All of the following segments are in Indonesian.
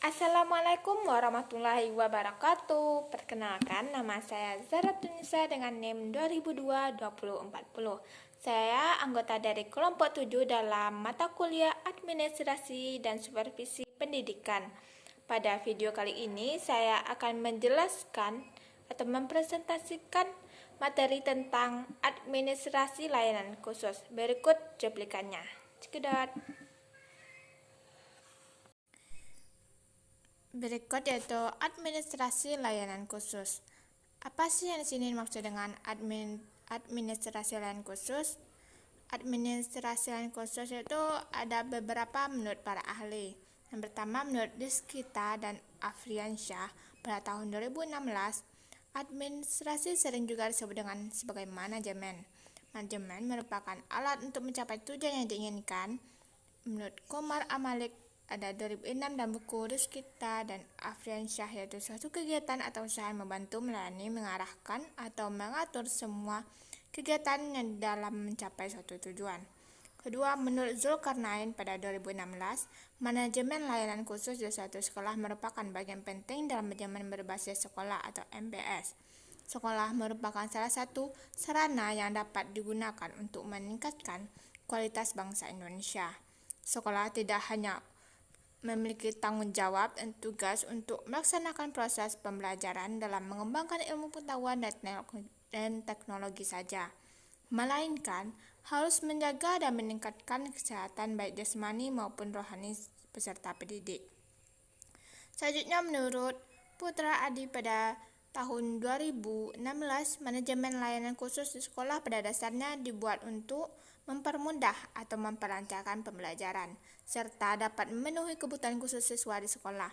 Assalamualaikum warahmatullahi wabarakatuh. Perkenalkan, nama saya Zara Tunisa dengan NIM 2002-2040. Saya anggota dari kelompok 7 dalam mata kuliah Administrasi dan Supervisi Pendidikan. Pada video kali ini, saya akan menjelaskan atau mempresentasikan materi tentang administrasi layanan khusus. Berikut cuplikannya. Cekedot. Berikut yaitu administrasi layanan khusus. Apa sih yang di sini maksud dengan administrasi layanan khusus? Administrasi layanan khusus itu ada beberapa menurut para ahli. Yang pertama, menurut Deskita dan Afriansyah pada tahun 2016, administrasi sering juga disebut dengan sebagai manajemen. Manajemen merupakan alat untuk mencapai tujuan yang diinginkan. Menurut Komar Amalik ada 2006 dan buku Deskita dan Afriansyah, yaitu suatu kegiatan atau usaha yang membantu, melayani, mengarahkan, atau mengatur semua kegiatan yang dalam mencapai suatu tujuan. Kedua, menurut Zulkarnain pada 2016, manajemen layanan khusus di suatu sekolah merupakan bagian penting dalam manajemen berbasis sekolah atau MBS. Sekolah merupakan salah satu sarana yang dapat digunakan untuk meningkatkan kualitas bangsa Indonesia. Sekolah tidak hanya memiliki tanggung jawab dan tugas untuk melaksanakan proses pembelajaran dalam mengembangkan ilmu pengetahuan dan teknologi saja, melainkan harus menjaga dan meningkatkan kesehatan baik jasmani maupun rohani peserta pendidik. Selanjutnya, menurut Putra Adi pada tahun 2016, manajemen layanan khusus di sekolah pada dasarnya dibuat untuk mempermudah atau memperlancarkan pembelajaran, serta dapat memenuhi kebutuhan khusus siswa di sekolah.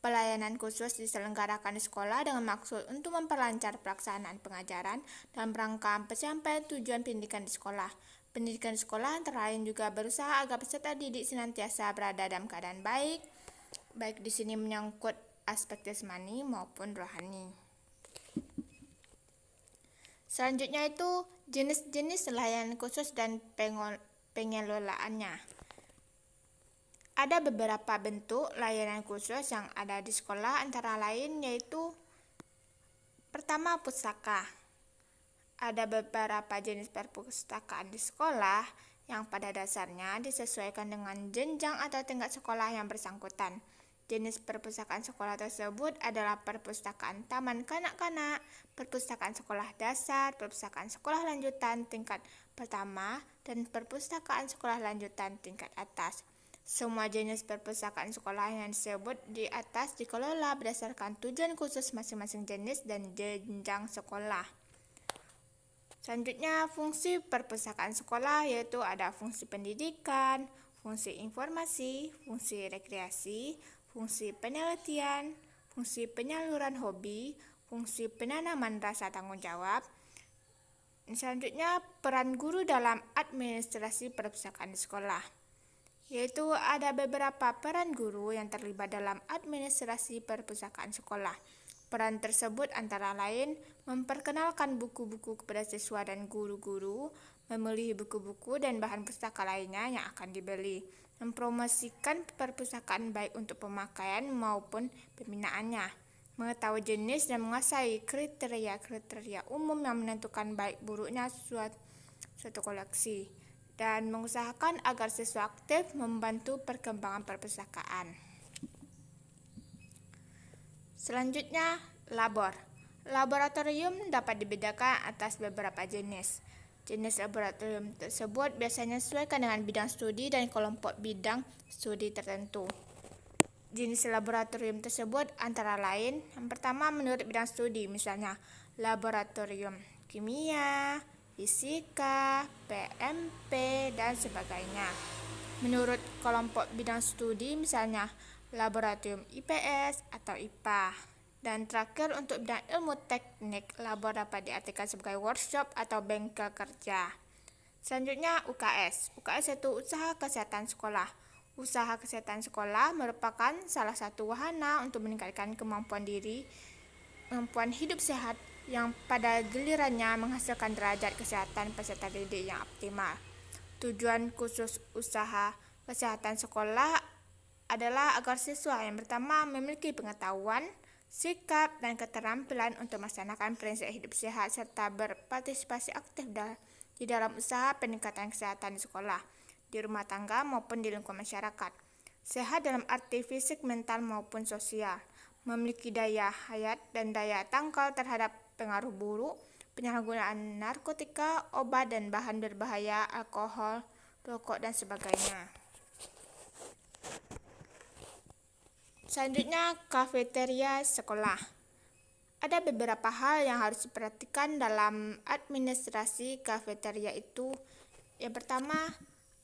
Pelayanan khusus diselenggarakan di sekolah dengan maksud untuk memperlancar pelaksanaan pengajaran dalam rangka pencapaian tujuan pendidikan di sekolah. Pendidikan di sekolah antara lain juga berusaha agar peserta didik senantiasa berada dalam keadaan baik di sini menyangkut aspek jasmani maupun rohani. Selanjutnya itu jenis-jenis layanan khusus dan pengelolaannya. Ada beberapa bentuk layanan khusus yang ada di sekolah, antara lain yaitu pertama, pustaka. Ada beberapa jenis perpustakaan di sekolah yang pada dasarnya disesuaikan dengan jenjang atau tingkat sekolah yang bersangkutan. Jenis perpustakaan sekolah tersebut adalah perpustakaan taman kanak-kanak, perpustakaan sekolah dasar, perpustakaan sekolah lanjutan tingkat pertama, dan perpustakaan sekolah lanjutan tingkat atas. Semua jenis perpustakaan sekolah yang disebut di atas dikelola berdasarkan tujuan khusus masing-masing jenis dan jenjang sekolah. Selanjutnya, fungsi perpustakaan sekolah yaitu ada fungsi pendidikan, fungsi informasi, fungsi rekreasi, fungsi penelitian, fungsi penyaluran hobi, fungsi penanaman rasa tanggung jawab. Selanjutnya, peran guru dalam administrasi perpustakaan di sekolah, yaitu ada beberapa peran guru yang terlibat dalam administrasi perpustakaan sekolah. Peran tersebut antara lain memperkenalkan buku-buku kepada siswa dan guru-guru, memilih buku-buku dan bahan pustaka lainnya yang akan dibeli, mempromosikan perpustakaan baik untuk pemakaian maupun pembinaannya, mengetahui jenis dan menguasai kriteria-kriteria umum yang menentukan baik buruknya suatu koleksi, dan mengusahakan agar siswa aktif membantu perkembangan perpustakaan. Selanjutnya, laboratorium dapat dibedakan atas beberapa jenis. Jenis laboratorium tersebut biasanya disesuaikan dengan bidang studi dan kelompok bidang studi tertentu. Jenis laboratorium tersebut antara lain, yang pertama menurut bidang studi, misalnya laboratorium kimia, fisika, PMP, dan sebagainya. Menurut kelompok bidang studi, misalnya laboratorium IPS atau IPA. Dan terakhir, untuk bidang ilmu teknik, labor dapat diartikan sebagai workshop atau bengkel kerja. Selanjutnya, UKS. UKS itu usaha kesehatan sekolah. Usaha kesehatan sekolah merupakan salah satu wahana untuk meningkatkan kemampuan hidup sehat yang pada gilirannya menghasilkan derajat kesehatan peserta didik yang optimal. Tujuan khusus usaha kesehatan sekolah adalah agar siswa yang pertama memiliki pengetahuan, sikap, dan keterampilan untuk melaksanakan prinsip hidup sehat serta berpartisipasi aktif di dalam usaha peningkatan kesehatan di sekolah, di rumah tangga maupun di lingkungan masyarakat. Sehat dalam arti fisik, mental maupun sosial, memiliki daya hayat dan daya tangkal terhadap pengaruh buruk, penyalahgunaan narkotika, obat dan bahan berbahaya, alkohol, rokok, dan sebagainya. Selanjutnya, kafeteria sekolah. Ada beberapa hal yang harus diperhatikan dalam administrasi kafeteria itu. Yang pertama,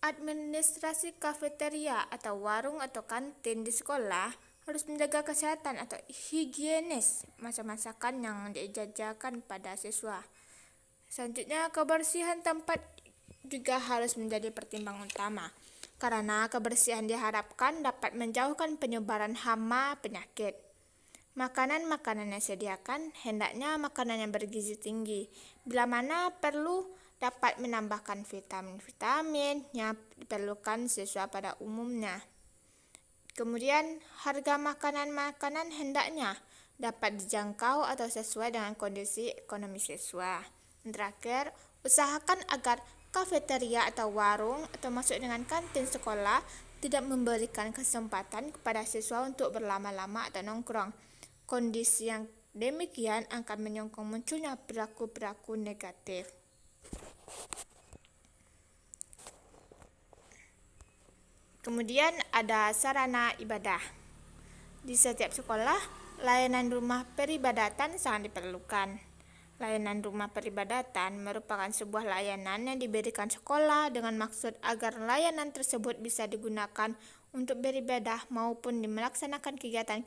administrasi kafeteria atau warung atau kantin di sekolah harus menjaga kesehatan atau higienis masakan yang dijajakan pada siswa. Selanjutnya, kebersihan tempat juga harus menjadi pertimbangan utama, karena kebersihan diharapkan dapat menjauhkan penyebaran hama penyakit. Makanan-makanan yang disediakan hendaknya makanan yang bergizi tinggi, bila mana perlu dapat menambahkan vitamin-vitamin yang diperlukan siswa pada umumnya. Kemudian, harga makanan-makanan hendaknya dapat dijangkau atau sesuai dengan kondisi ekonomi siswa. Dan terakhir, usahakan agar kafeteria atau warung atau masuk dengan kantin sekolah tidak memberikan kesempatan kepada siswa untuk berlama-lama atau nongkrong. Kondisi yang demikian akan menyokong munculnya perilaku-perilaku negatif. Kemudian ada sarana ibadah. Di setiap sekolah, layanan rumah peribadatan sangat diperlukan. Layanan rumah peribadatan merupakan sebuah layanan yang diberikan sekolah dengan maksud agar layanan tersebut bisa digunakan untuk beribadah maupun melaksanakan kegiatan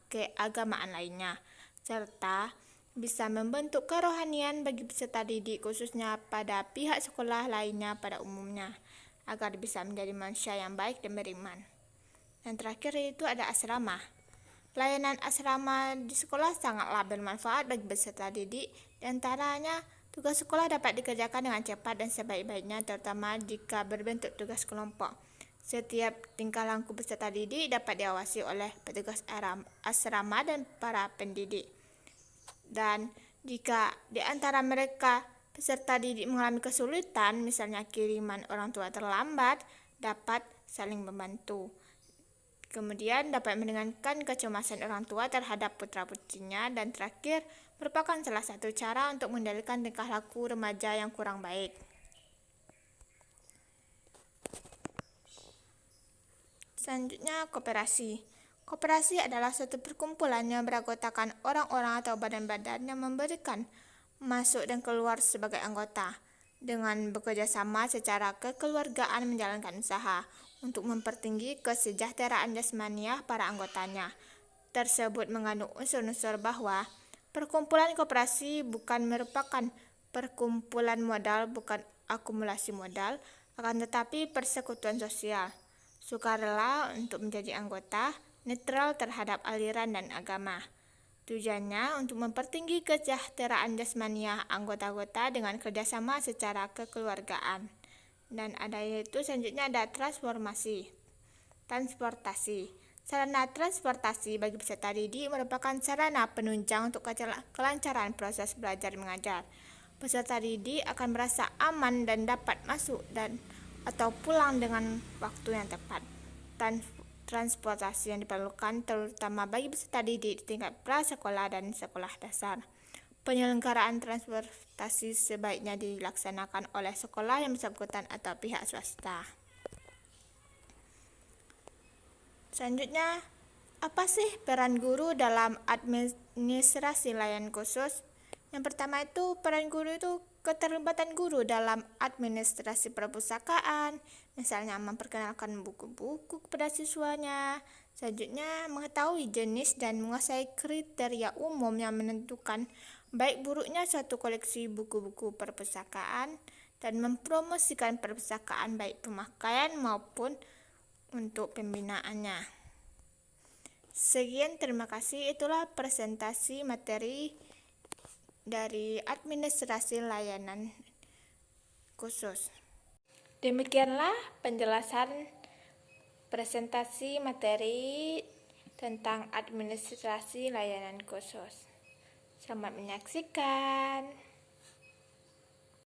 keagamaan lainnya, serta bisa membentuk kerohanian bagi peserta didik khususnya pada pihak sekolah lainnya pada umumnya, agar bisa menjadi manusia yang baik dan beriman. Dan terakhir itu ada asrama. Layanan asrama di sekolah sangatlah bermanfaat bagi peserta didik. Di antaranya, tugas sekolah dapat dikerjakan dengan cepat dan sebaik-baiknya, terutama jika berbentuk tugas kelompok. Setiap tingkah laku peserta didik dapat diawasi oleh petugas asrama dan para pendidik. Dan jika di antara mereka peserta didik mengalami kesulitan, misalnya kiriman orang tua terlambat, dapat saling membantu. Kemudian dapat meringankan kecemasan orang tua terhadap putra-putrinya. Dan terakhir, merupakan salah satu cara untuk mengendalikan tingkah laku remaja yang kurang baik. Selanjutnya, koperasi. Koperasi adalah suatu perkumpulan yang beranggotakan orang-orang atau badan-badan yang memberikan masuk dan keluar sebagai anggota, dengan bekerja sama secara kekeluargaan menjalankan usaha untuk mempertinggi kesejahteraan jasmaniah para anggotanya. Tersebut mengandung unsur-unsur bahwa perkumpulan koperasi bukan merupakan perkumpulan modal, bukan akumulasi modal, akan tetapi persekutuan sosial, sukarela untuk menjadi anggota, netral terhadap aliran dan agama. Tujuannya untuk mempertinggi kesejahteraan jasmaniah anggota-anggota dengan kerjasama secara kekeluargaan. Dan ada yaitu selanjutnya ada transportasi. Sarana transportasi bagi peserta didik merupakan sarana penunjang untuk kelancaran proses belajar mengajar. Peserta didik akan merasa aman dan dapat masuk atau pulang dengan waktu yang tepat. Transportasi yang diperlukan terutama bagi peserta didik di tingkat prasekolah dan sekolah dasar. Penyelenggaraan transportasi sebaiknya dilaksanakan oleh sekolah yang bersangkutan atau pihak swasta. Selanjutnya, apa sih peran guru dalam administrasi layanan khusus? Yang pertama itu, peran guru itu keterlibatan guru dalam administrasi perpustakaan, misalnya memperkenalkan buku-buku kepada siswanya. Selanjutnya, mengetahui jenis dan menguasai kriteria umum yang menentukan baik buruknya suatu koleksi buku-buku perpustakaan, dan mempromosikan perpustakaan baik pemakaian maupun untuk pembinaannya. Sekian, terima kasih. Itulah presentasi materi dari administrasi layanan khusus. Demikianlah penjelasan presentasi materi tentang administrasi layanan khusus. Selamat menyaksikan.